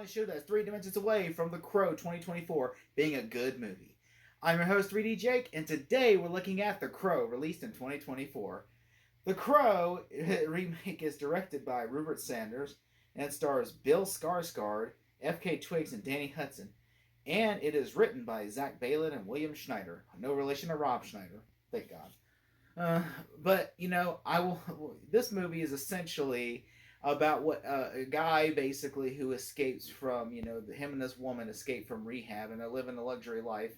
only show that's 3 dimensions away from The Crow 2024 being a good movie. I'm your host, 3D Jake, and today we're looking at The Crow, released in 2024. The Crow remake is directed by Rupert Sanders and it stars Bill Skarsgård, F.K. Twigs, and Danny Hudson. And it is written by Zach Baylin and William Schneider, no relation to Rob Schneider, thank God. But you know, I will. This movie is essentially about what a guy basically who escapes from him and this woman escape from rehab and they're living a luxury life,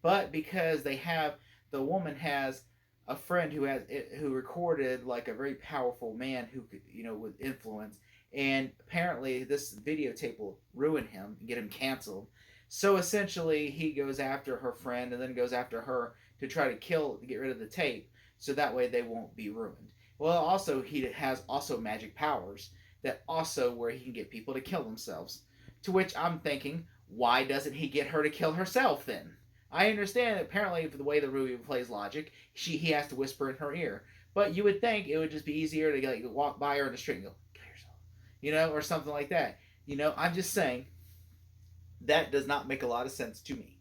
but because the woman has a friend who recorded like a very powerful man who could with influence, and apparently this videotape will ruin him and get him canceled. So essentially, he goes after her friend and then goes after her to try to get rid of the tape so that way they won't be ruined. Well, also he has also magic powers that also where he can get people to kill themselves. To which I'm thinking, why doesn't he get her to kill herself then? I understand apparently the way the movie plays logic, he has to whisper in her ear, but you would think it would just be easier to like walk by her in the street and go kill yourself, or something like that. I'm just saying that does not make a lot of sense to me.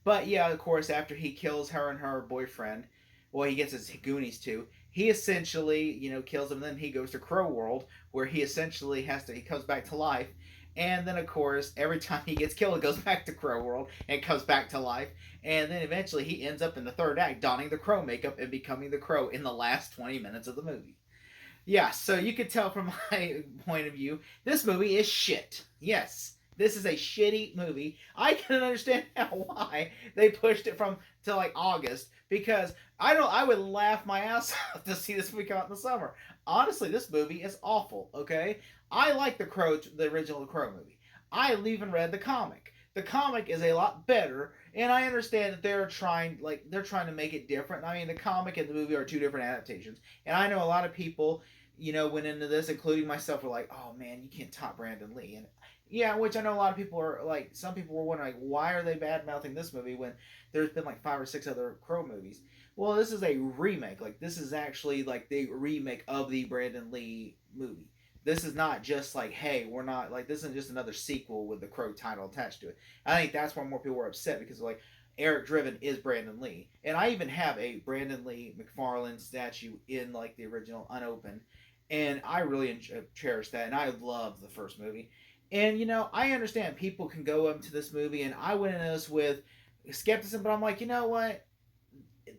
But yeah, of course, after he kills her and her boyfriend, well, he gets his Goonies too. He essentially, kills him. Then he goes to Crow World, where he essentially he comes back to life. And then, of course, every time he gets killed, it goes back to Crow World and comes back to life. And then eventually he ends up in the third act donning the Crow makeup and becoming the Crow in the last 20 minutes of the movie. Yeah, so you can tell from my point of view, this movie is shit. Yes. This is a shitty movie. I can understand now why they pushed it from to like August, because I would laugh my ass off to see this movie come out in the summer. Honestly, this movie is awful. Okay, I like the original Crow movie. I even read the comic. The comic is a lot better, and I understand that they're trying to make it different. I mean, the comic and the movie are two different adaptations, and I know a lot of people went into this, including myself, were like, "Oh man, you can't top Brandon Lee." And yeah, which I know a lot of people are like. Some people were wondering, like, why are they bad mouthing this movie when there's been like 5 or 6 other Crow movies? Well, this is a remake. Like, this is actually like the remake of the Brandon Lee movie. This is not just like, hey, we're not like this isn't just another sequel with the Crow title attached to it. I think that's why more people were upset because like Eric Driven is Brandon Lee, and I even have a Brandon Lee McFarlane statue in like the original unopened, and I really cherish that, and I love the first movie. And I understand people can go into this movie, and I went into this with skepticism, but I'm like, you know what?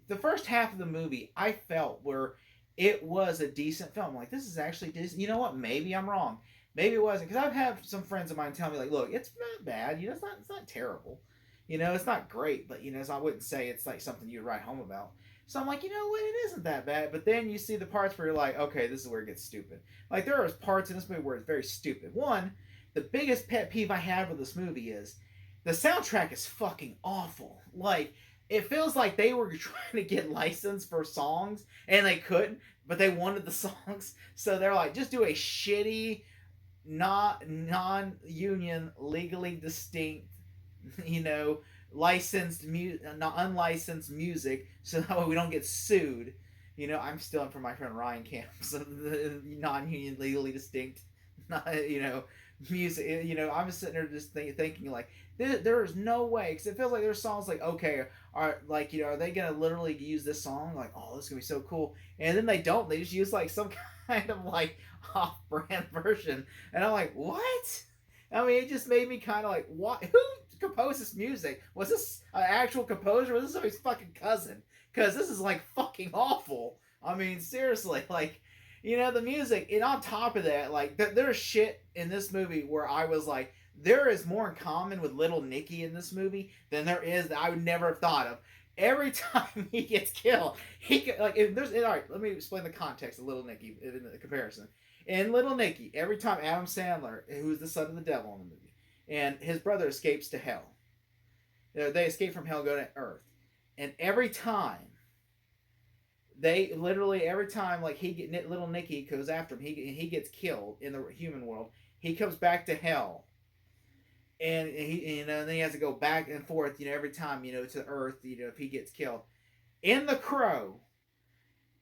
The first half of the movie, I felt where it was a decent film. Like, this is actually decent. You know what? Maybe I'm wrong. Maybe it wasn't, because I've had some friends of mine tell me like, look, it's not bad. It's not terrible. It's not great, but so I wouldn't say it's like something you'd write home about. So I'm like, you know what? It isn't that bad. But then you see the parts where you're like, okay, this is where it gets stupid. Like, there are parts in this movie where it's very stupid. One, the biggest pet peeve I have with this movie is the soundtrack is fucking awful. Like, it feels like they were trying to get licensed for songs and they couldn't, but they wanted the songs, so they're like, just do a shitty, not non-union, legally distinct, you know, not unlicensed music, so that way we don't get sued. I'm stealing from my friend Ryan Camps, the non-union, legally distinct, not music. I'm sitting there just thinking like there is no way, because it feels like there's songs like, okay, are they gonna literally use this song, like, oh, this is gonna be so cool, and then they don't, they just use like some kind of like off-brand version, and I'm like, what? I mean, it just made me kind of like, what? Who composed this music? Was this an actual composer, or was this somebody's fucking cousin? Because this is like fucking awful. I mean, seriously, like, the music, and on top of that, like, there's shit in this movie where I was like, there is more in common with Little Nicky in this movie than there is that I would never have thought of. Every time he gets killed, if there's all right. Let me explain the context of Little Nicky in the comparison. In Little Nicky, every time Adam Sandler, who's the son of the devil in the movie, and his brother escapes to hell, they escape from hell, go to Earth, and every time every time like Little Nicky goes after him, he gets killed in the human world. He comes back to hell, and then he has to go back and forth, every time, to Earth, if he gets killed. In The Crow,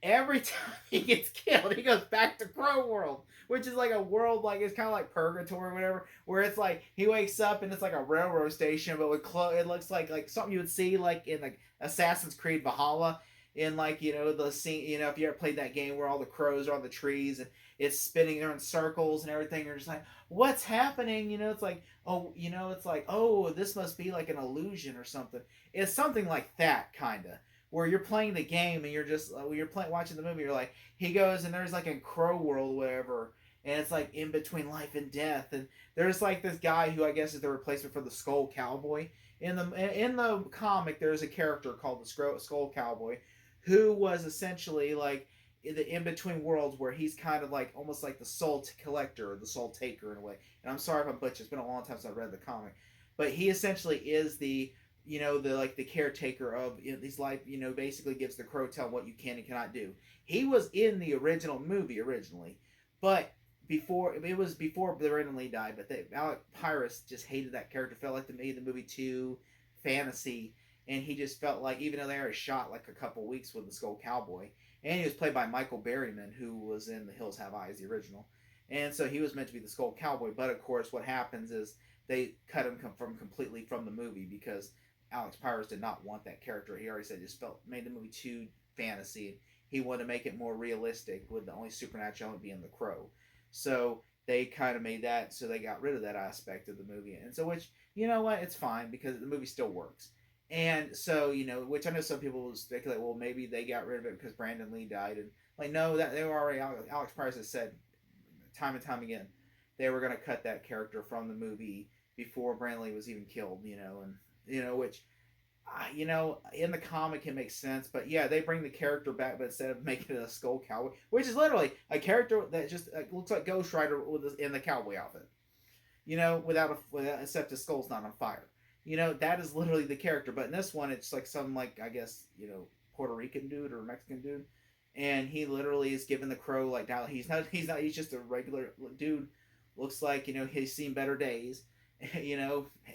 every time he gets killed, he goes back to Crow World, which is like a world like it's kind of like purgatory or whatever, where it's like he wakes up and it's like a railroad station, but with it looks like something you would see like in like Assassin's Creed Valhalla. In like the scene, if you ever played that game where all the crows are on the trees and it's spinning there in circles and everything, you're just like, what's happening? It's like, oh, it's like, oh, this must be like an illusion or something. It's something like that kind of where you're playing the game and you're just when you're playing watching the movie, you're like, he goes and there's like a crow world whatever, and it's like in between life and death, and there's like this guy who I guess is the replacement for the Skull Cowboy. In the comic, there's a character called the Skull Cowboy, who was essentially like in the in between worlds where he's kind of like almost like the soul collector or the soul taker in a way. And I'm sorry if I'm butchering; it's been a long time since I read the comic, but he essentially is the like the caretaker of these life, basically gives the Crow tell what you can and cannot do. He was in the original movie originally, but before Brandon Lee died, but Alec Pyrus just hated that character, felt like made the movie too fantasy, and he just felt like even though they already shot like a couple weeks with the Skull Cowboy, and he was played by Michael Berryman, who was in The Hills Have Eyes, the original, and so he was meant to be the Skull Cowboy, but of course what happens is they cut him from completely from the movie because Alex Pyrus did not want that character. He already said just made the movie too fantasy. He wanted to make it more realistic with the only supernatural element being the Crow. So they kind of made that so they got rid of that aspect of the movie. And so which what, it's fine because the movie still works. And so which I know some people will speculate, well maybe they got rid of it because Brandon Lee died, and like no, that they were already Alex Pyrus has said time and time again they were going to cut that character from the movie before Brandon Lee was even killed. And which in the comic it makes sense, but yeah, they bring the character back, but instead of making it a Skull Cowboy, which is literally a character that just looks like Ghost Rider in the cowboy outfit, without except his skull's not on fire. That is literally the character, but in this one, it's like some like I guess Puerto Rican dude or Mexican dude, and he literally is giving the Crow like now he's just a regular dude, looks like he's seen better days,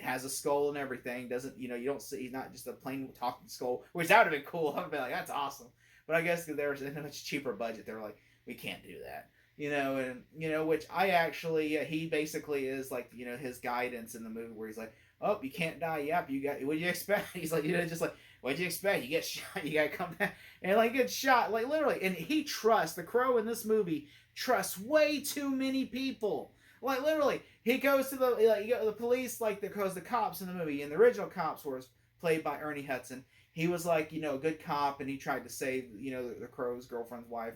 has a skull and everything. Doesn't you don't see he's not just a plain talking skull, which that would have been cool. I'd be like, that's awesome. But I guess there was a much cheaper budget. They were like, we can't do that. And which I actually he basically is like his guidance in the movie where he's like, oh, you can't die. Yep, you got what do you expect? He's like just like what do you expect? You get shot. You gotta come back and like get shot like literally. And he trusts the Crow in this movie trusts way too many people. Like literally, he goes to the police like because the cops in the movie and the original cops were played by Ernie Hudson. He was like a good cop and he tried to save the Crow's girlfriend's wife.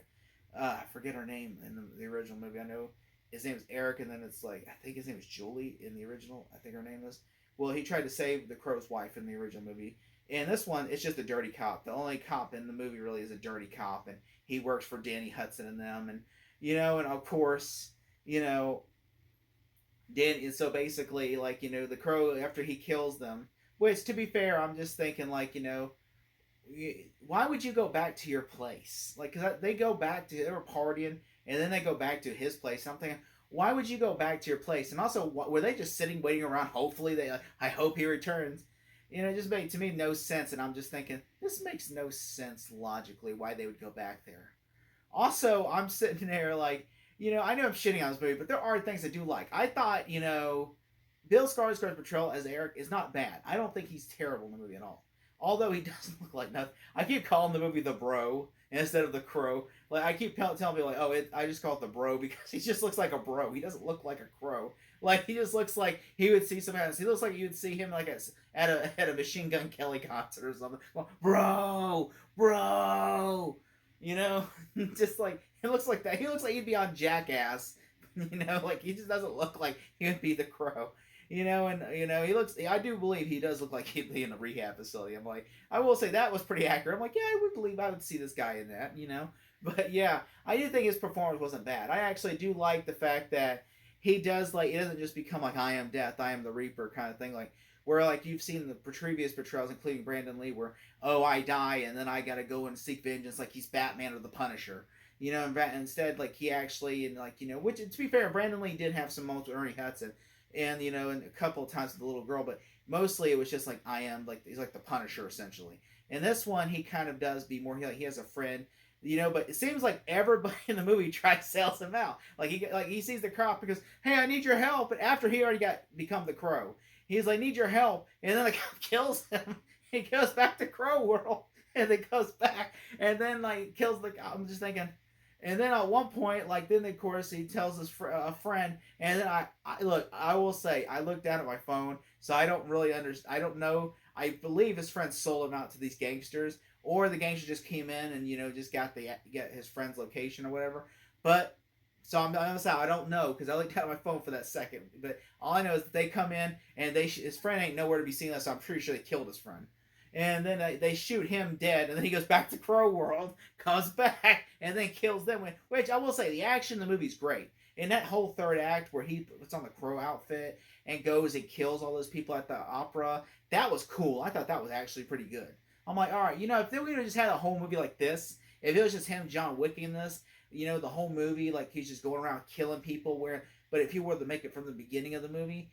I forget her name in the original movie. I know his name is Eric, and then it's like I think his name is Julie in the original. I think her name is. Well, he tried to save the Crow's wife in the original movie. And this one, it's just a dirty cop. The only cop in the movie really is a dirty cop, and he works for Danny Hudson and them, and and of course, Dan. So basically, like the Crow after he kills them. Which, to be fair, I'm just thinking like why would you go back to your place? Like, cause they go back to they were partying, and then they go back to his place. And I'm thinking, why would you go back to your place? And also, were they just sitting waiting around? Hopefully, I hope he returns. It just made to me no sense, and I'm just thinking this makes no sense logically why they would go back there. Also, I'm sitting there like, I know I'm shitting on this movie, but there are things I do like. I thought, Bill Skarsgård's portrayal as Eric is not bad. I don't think he's terrible in the movie at all. Although he doesn't look like nothing. I keep calling the movie The Bro instead of The Crow. Like I keep telling people like, oh, I just call it The Bro because he just looks like a bro. He doesn't look like a crow. Like he just looks like he would see some. He looks like you would see him like at a Machine Gun Kelly concert or something. Well, bro. Just like it looks like that. He looks like he'd be on Jackass. Like he just doesn't look like he would be the Crow. He looks. I do believe he does look like he'd be in a rehab facility. I'm like, I will say that was pretty accurate. I'm like, yeah, I would see this guy in that. But yeah, I do think his performance wasn't bad. I actually do like the fact that he does like it doesn't just become like I am death, I am the Reaper kind of thing. Like where like you've seen the previous portrayals, including Brandon Lee, where I die and then I gotta go and seek vengeance, like he's Batman or the Punisher. And instead like he actually and like which to be fair, Brandon Lee did have some moments with Ernie Hudson. And and a couple of times with the little girl, but mostly it was just like I am like he's like the Punisher essentially. And this one he kind of does be more he has a friend But it seems like everybody in the movie tries to sell him out. Like he sees the cop because, hey, I need your help. But after he already got become the Crow, he's like, need your help, and then the cop kills him. He goes back to Crow World, and then goes back, and then like kills the cop. I'm just thinking. And then at one point, like then of course he tells a friend, and then I look. I will say I looked down at my phone, so I don't really understand. I don't know. I believe his friend sold him out to these gangsters, or the gangster just came in and just get his friend's location or whatever. But so I'm saying I don't know because I looked at my phone for that second. But all I know is that they come in and his friend ain't nowhere to be seen. So I'm pretty sure they killed his friend. And then they shoot him dead, and then he goes back to Crow World, comes back, and then kills them. Which I will say, the action in the movie's great. In that whole third act where he puts on the crow outfit and goes and kills all those people at the opera, that was cool. I thought that was actually pretty good. I'm like, all right, if we would have just had a whole movie like this, if it was just him, John Wick in this, the whole movie, like he's just going around killing people. But if he were to make it from the beginning of the movie,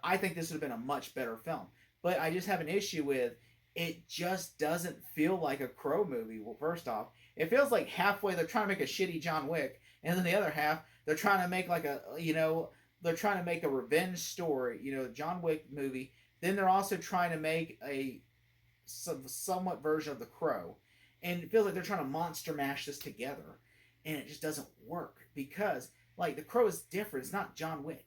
I think this would have been a much better film. But I just have an issue with it. Just doesn't feel like a Crow movie. Well, first off, it feels like halfway they're trying to make a shitty John Wick, and then the other half they're trying to make they're trying to make a revenge story, John Wick movie. Then they're also trying to make a somewhat version of The Crow, and it feels like they're trying to monster mash this together, and it just doesn't work because like The Crow is different. It's not John Wick,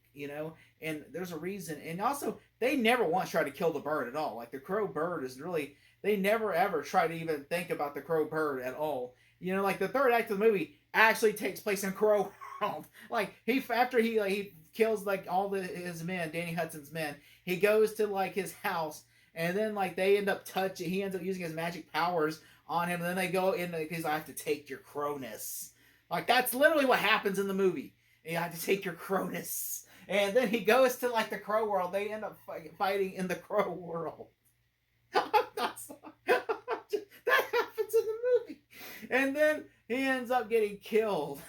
and there's a reason. And also, they never once try to kill the bird at all. Like the Crow bird is really, they never ever try to even think about the Crow bird at all. Like the third act of the movie actually takes place in Crow World. Like after he kills like all his men, Danny Hudson's men, he goes to like his house. And then, like, they end up touching. He ends up using his magic powers on him. And then they go in because I have to take your crowness. Like, that's literally what happens in the movie. You have to take your crowness. And then he goes to, like, the Crow World. They end up fighting in the Crow World. That happens in the movie. And then he ends up getting killed.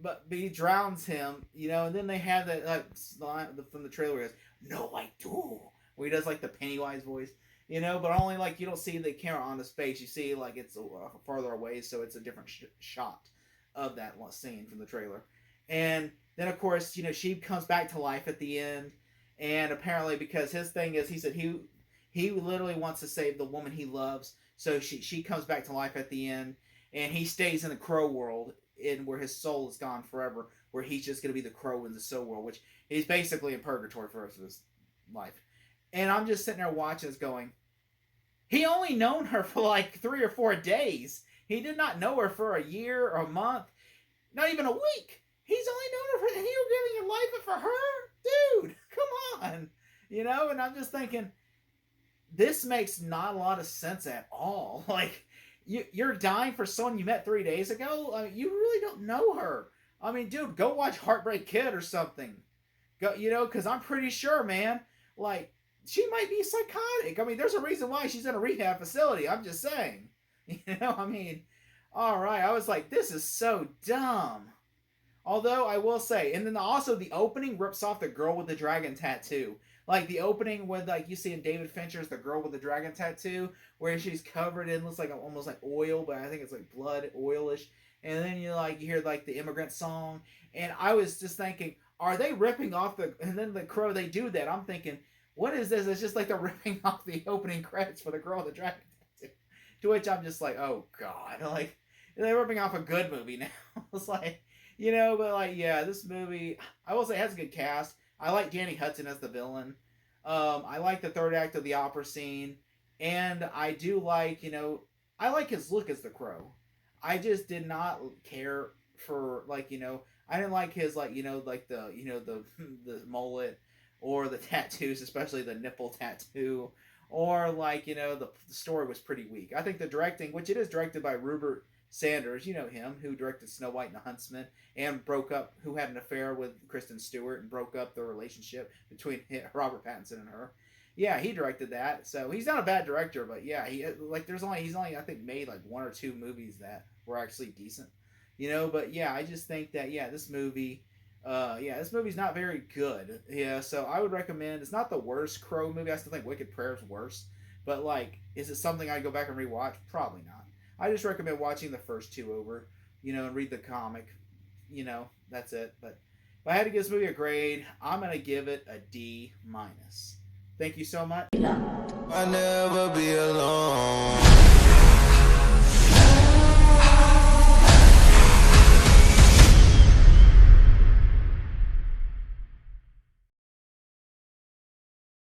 But he drowns him, And then they have that line from the trailer where he goes, "No, I do." Where he does like the Pennywise voice, but only like you don't see the camera on his face. You see like it's farther away, so it's a different shot of that scene from the trailer. And then of course, she comes back to life at the end, and apparently because his thing is, he said he literally wants to save the woman he loves, so she comes back to life at the end, and he stays in the Crow World, in where his soul is gone forever, where he's just gonna be the Crow in the Soul World, which he's basically in purgatory for the rest of his life. And I'm just sitting there watching this going, he only known her for like 3 or 4 days. He did not know her for a year or a month, not even a week. He's only known her for, and you were giving your life for her? Dude, come on. And I'm just thinking, this makes not a lot of sense at all. Like, you're dying for someone you met 3 days ago? I mean, you really don't know her. I mean, dude, go watch Heartbreak Kid or something. Go, because I'm pretty sure, man, like, she might be psychotic. I mean, there's a reason why she's in a rehab facility. I'm just saying. I mean, all right. I was like, this is so dumb. Although, I will say, and then also the opening rips off the girl with the dragon tattoo. Like, the opening with, like, you see in David Fincher's The Girl with the Dragon Tattoo, where she's covered in, looks like almost like oil, but I think it's like blood, oilish. And then you hear, like, the Immigrant Song. And I was just thinking, are they ripping off and then the Crow, they do that. I'm thinking, what is this? It's just like they're ripping off the opening credits for The Girl with the Dragon Tattoo. To which I'm just like, oh god, like they're ripping off a good movie now. It's like, but like, yeah, this movie, I will say, it has a good cast. I like Danny Hudson as the villain. I like the third act of the opera scene, and I do like, I like his look as the Crow. I just did not care for like, I didn't like his like, like the, the mullet. Or the tattoos, especially the nipple tattoo. Or, like, the story was pretty weak. I think the directing, which it is directed by Rupert Sanders, you know him, who directed Snow White and the Huntsman, and who had an affair with Kristen Stewart and broke up the relationship between Robert Pattinson and her. Yeah, he directed that. So he's not a bad director, but yeah, he's only I think made like 1 or 2 movies that were actually decent. But yeah, I just think that this movie. This movie's not very good. Yeah, so I would recommend. It's not the worst Crow movie. I still think Wicked Prayer is worse. But like, is it something I'd go back and rewatch? Probably not. I just recommend watching the first two over, and read the comic. That's it. But if I had to give this movie a grade, I'm gonna give it a D-. Thank you so much. I'll never be alone.